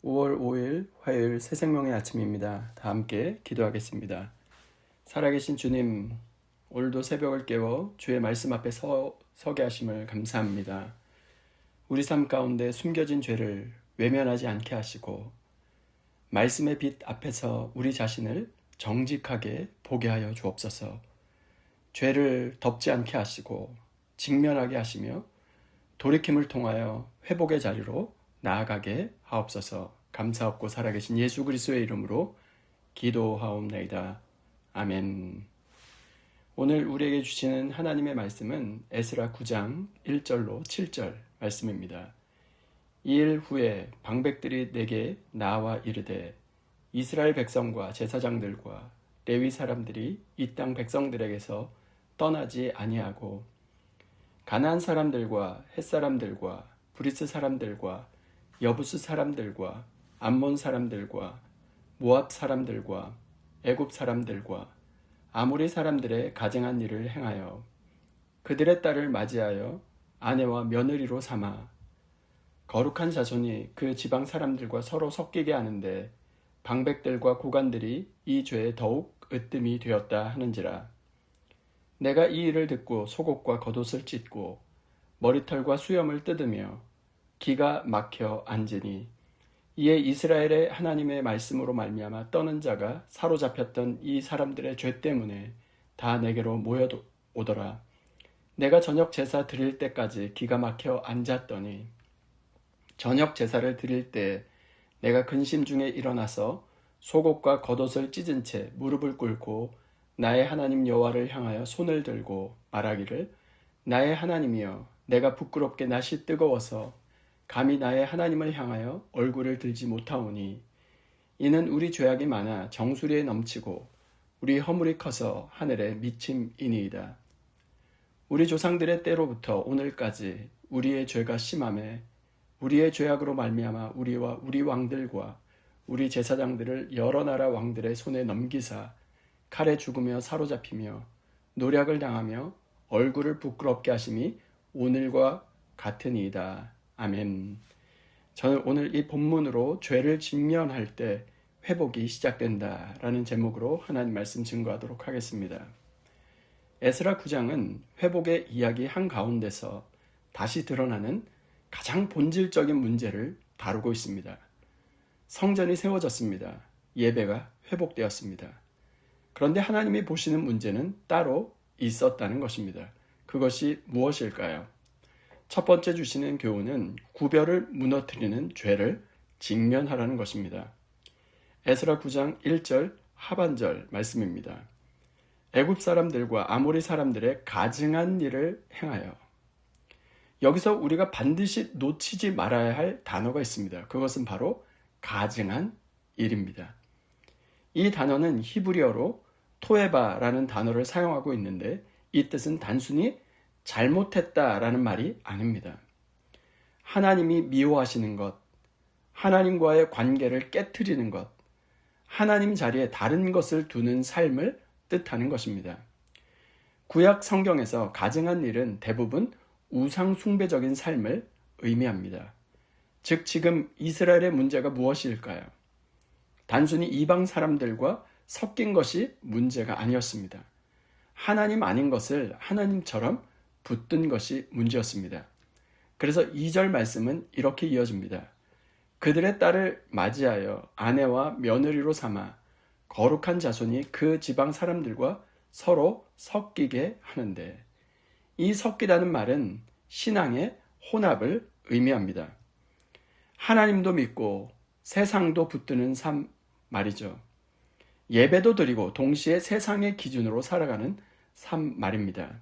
5월 5일 화요일 새생명의 아침입니다. 다 함께 기도하겠습니다. 살아계신 주님, 오늘도 새벽을 깨워 주의 말씀 앞에 서게 하심을 감사합니다. 우리 삶 가운데 숨겨진 죄를 외면하지 않게 하시고 말씀의 빛 앞에서 우리 자신을 정직하게 보게 하여 주옵소서. 죄를 덮지 않게 하시고 직면하게 하시며 돌이킴을 통하여 회복의 자리로 나아가게 하옵소서. 감사없고 살아계신 예수 그리스도의 이름으로 기도하옵나이다. 아멘. 오늘 우리에게 주시는 하나님의 말씀은 에스라 9장 1절로 7절 말씀입니다. 이 일 후에 방백들이 내게 나와 이르되 이스라엘 백성과 제사장들과 레위 사람들이 이 땅 백성들에게서 떠나지 아니하고 가나안 사람들과 헷 사람들과 브리스 사람들과 여부스 사람들과 암몬 사람들과 모압 사람들과 애굽 사람들과 아모리 사람들의 가증한 일을 행하여 그들의 딸을 맞이하여 아내와 며느리로 삼아 거룩한 자손이 그 지방 사람들과 서로 섞이게 하는데 방백들과 고관들이 이 죄에 더욱 으뜸이 되었다 하는지라. 내가 이 일을 듣고 속옷과 겉옷을 찢고 머리털과 수염을 뜯으며 기가 막혀 앉으니 이에 이스라엘의 하나님의 말씀으로 말미암아 떠는 자가 사로잡혔던 이 사람들의 죄 때문에 다 내게로 모여오더라. 내가 저녁 제사 드릴 때까지 기가 막혀 앉았더니 저녁 제사를 드릴 때 내가 근심 중에 일어나서 속옷과 겉옷을 찢은 채 무릎을 꿇고 나의 하나님 여호와를 향하여 손을 들고 말하기를 나의 하나님이여 내가 부끄럽게 낯이 뜨거워서 감히 나의 하나님을 향하여 얼굴을 들지 못하오니 이는 우리 죄악이 많아 정수리에 넘치고 우리 허물이 커서 하늘에 미침이니이다. 우리 조상들의 때로부터 오늘까지 우리의 죄가 심하매 우리의 죄악으로 말미암아 우리와 우리 왕들과 우리 제사장들을 여러 나라 왕들의 손에 넘기사 칼에 죽으며 사로잡히며 노략을 당하며 얼굴을 부끄럽게 하심이 오늘과 같으니이다. 아멘. 저는 오늘 이 본문으로 죄를 직면할 때 회복이 시작된다라는 제목으로 하나님 말씀 증거하도록 하겠습니다. 에스라 9장은 회복의 이야기 한가운데서 다시 드러나는 가장 본질적인 문제를 다루고 있습니다. 성전이 세워졌습니다. 예배가 회복되었습니다. 그런데 하나님이 보시는 문제는 따로 있었다는 것입니다. 그것이 무엇일까요? 첫 번째 주시는 교훈은 구별을 무너뜨리는 죄를 직면하라는 것입니다. 에스라 9장 1절 하반절 말씀입니다. 애굽 사람들과 아모리 사람들의 가증한 일을 행하여. 여기서 우리가 반드시 놓치지 말아야 할 단어가 있습니다. 그것은 바로 가증한 일입니다. 이 단어는 히브리어로 토에바라는 단어를 사용하고 있는데 이 뜻은 단순히 잘못했다라는 말이 아닙니다. 하나님이 미워하시는 것, 하나님과의 관계를 깨트리는 것, 하나님 자리에 다른 것을 두는 삶을 뜻하는 것입니다. 구약 성경에서 가증한 일은 대부분 우상 숭배적인 삶을 의미합니다. 즉 지금 이스라엘의 문제가 무엇일까요? 단순히 이방 사람들과 섞인 것이 문제가 아니었습니다. 하나님 아닌 것을 하나님처럼 붙든 것이 문제였습니다. 그래서 2절 말씀은 이렇게 이어집니다. 그들의 딸을 맞이하여 아내와 며느리로 삼아 거룩한 자손이 그 지방 사람들과 서로 섞이게 하는데 이 섞이다는 말은 신앙의 혼합을 의미합니다. 하나님도 믿고 세상도 붙드는 삶 말이죠. 예배도 드리고 동시에 세상의 기준으로 살아가는 삶 말입니다.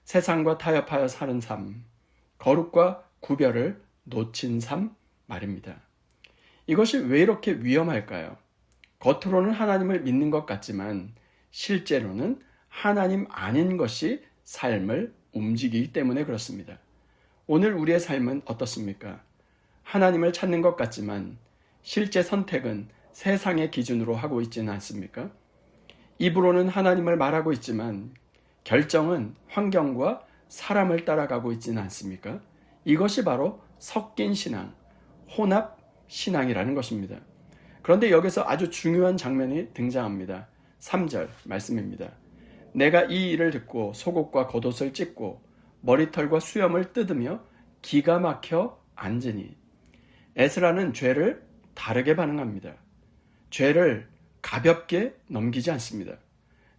세상과 타협하여 사는 삶, 거룩과 구별을 놓친 삶 말입니다. 이것이 왜 이렇게 위험할까요? 겉으로는 하나님을 믿는 것 같지만 실제로는 하나님 아닌 것이 삶을 움직이기 때문에 그렇습니다. 오늘 우리의 삶은 어떻습니까? 하나님을 찾는 것 같지만 실제 선택은 세상의 기준으로 하고 있지는 않습니까? 입으로는 하나님을 말하고 있지만 결정은 환경과 사람을 따라가고 있지는 않습니까? 이것이 바로 섞인 신앙, 혼합 신앙이라는 것입니다. 그런데 여기서 아주 중요한 장면이 등장합니다. 3절 말씀입니다. 내가 이 일을 듣고 속옷과 겉옷을 찢고 머리털과 수염을 뜯으며 기가 막혀 앉으니. 에스라는 죄를 다르게 반응합니다. 죄를 가볍게 넘기지 않습니다.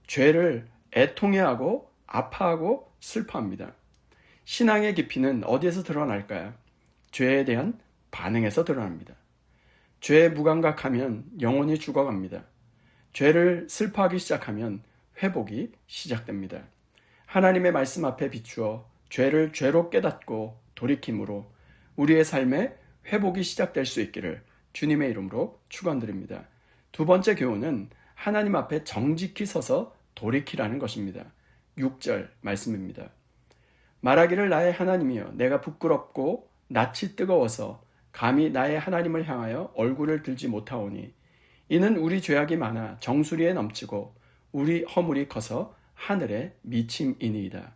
죄를 애통해하고 아파하고 슬퍼합니다. 신앙의 깊이는 어디에서 드러날까요? 죄에 대한 반응에서 드러납니다. 죄에 무감각하면 영혼이 죽어갑니다. 죄를 슬퍼하기 시작하면 회복이 시작됩니다. 하나님의 말씀 앞에 비추어 죄를 죄로 깨닫고 돌이킴으로 우리의 삶에 회복이 시작될 수 있기를 주님의 이름으로 축원드립니다. 두 번째 교훈은 하나님 앞에 정직히 서서 돌이키라는 것입니다. 6절 말씀입니다. 말하기를 나의 하나님이여 내가 부끄럽고 낯이 뜨거워서 감히 나의 하나님을 향하여 얼굴을 들지 못하오니 이는 우리 죄악이 많아 정수리에 넘치고 우리 허물이 커서 하늘에 미침이니이다.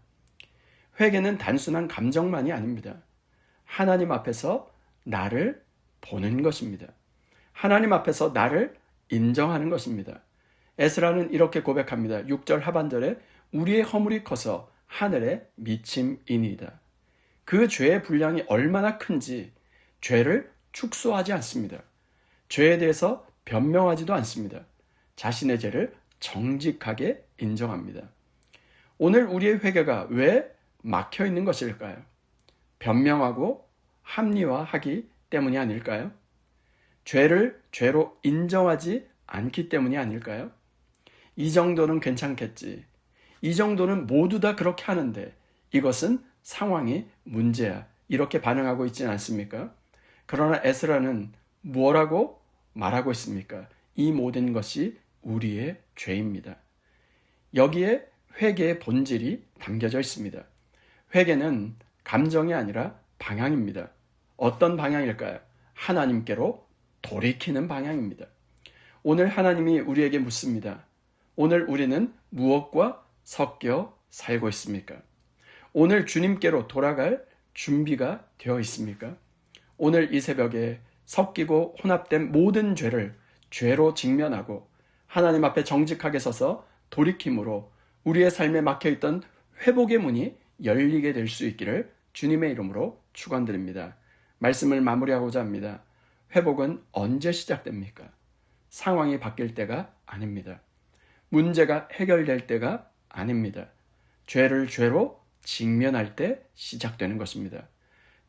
회개는 단순한 감정만이 아닙니다. 하나님 앞에서 나를 보는 것입니다. 하나님 앞에서 나를 인정하는 것입니다. 에스라는 이렇게 고백합니다. 6절 하반절에 우리의 허물이 커서 하늘에 미침이니이다. 그 죄의 분량이 얼마나 큰지 죄를 축소하지 않습니다. 죄에 대해서 변명하지도 않습니다. 자신의 죄를 정직하게 인정합니다. 오늘 우리의 회개가 왜 막혀 있는 것일까요? 변명하고 합리화하기 때문이 아닐까요? 죄를 죄로 인정하지 않기 때문이 아닐까요? 이 정도는 괜찮겠지. 이 정도는 모두 다 그렇게 하는데 이것은 상황이 문제야. 이렇게 반응하고 있지는 않습니까? 그러나 에스라는 뭐라고 말하고 있습니까? 이 모든 것이 우리의 죄입니다. 여기에 회개의 본질이 담겨져 있습니다. 회개는 감정이 아니라 방향입니다. 어떤 방향일까요? 하나님께로 돌이키는 방향입니다. 오늘 하나님이 우리에게 묻습니다. 오늘 우리는 무엇과 섞여 살고 있습니까? 오늘 주님께로 돌아갈 준비가 되어 있습니까? 오늘 이 새벽에 섞이고 혼합된 모든 죄를 죄로 직면하고 하나님 앞에 정직하게 서서 돌이킴으로 우리의 삶에 막혀있던 회복의 문이 열리게 될 수 있기를 주님의 이름으로 축원드립니다. 말씀을 마무리하고자 합니다. 회복은 언제 시작됩니까? 상황이 바뀔 때가 아닙니다. 문제가 해결될 때가 아닙니다. 죄를 죄로 직면할 때 시작되는 것입니다.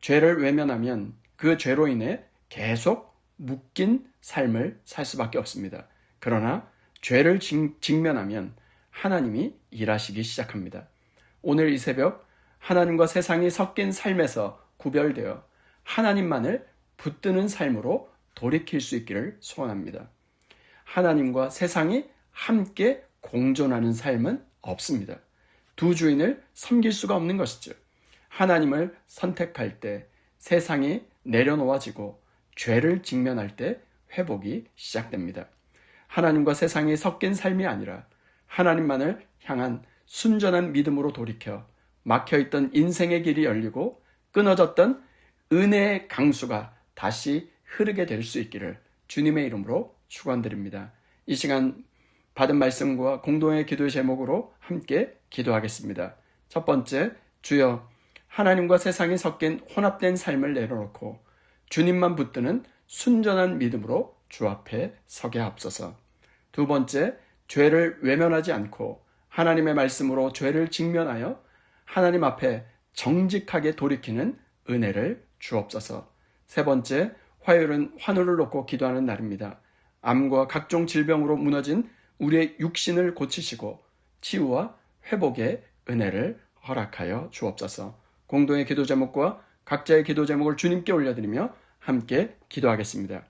죄를 외면하면 그 죄로 인해 계속 묶인 삶을 살 수밖에 없습니다. 그러나 죄를 직면하면 하나님이 일하시기 시작합니다. 오늘 이 새벽 하나님과 세상이 섞인 삶에서 구별되어 하나님만을 붙드는 삶으로 돌이킬 수 있기를 소원합니다. 하나님과 세상이 함께 공존하는 삶은 없습니다. 두 주인을 섬길 수가 없는 것이죠. 하나님을 선택할 때 세상이 내려놓아지고 죄를 직면할 때 회복이 시작됩니다. 하나님과 세상이 섞인 삶이 아니라 하나님만을 향한 순전한 믿음으로 돌이켜 막혀있던 인생의 길이 열리고 끊어졌던 은혜의 강수가 다시 흐르게 될 수 있기를 주님의 이름으로 축원드립니다. 이 시간 받은 말씀과 공동의 기도의 제목으로 함께 기도하겠습니다. 첫 번째, 주여 하나님과 세상이 섞인 혼합된 삶을 내려놓고 주님만 붙드는 순전한 믿음으로 주 앞에 서게 하옵소서. 두 번째, 죄를 외면하지 않고 하나님의 말씀으로 죄를 직면하여 하나님 앞에 정직하게 돌이키는 은혜를 주옵소서. 세 번째, 화요일은 환우를 놓고 기도하는 날입니다. 암과 각종 질병으로 무너진 우리의 육신을 고치시고 치유와 회복의 은혜를 허락하여 주옵소서. 공동의 기도 제목과 각자의 기도 제목을 주님께 올려드리며 함께 기도하겠습니다.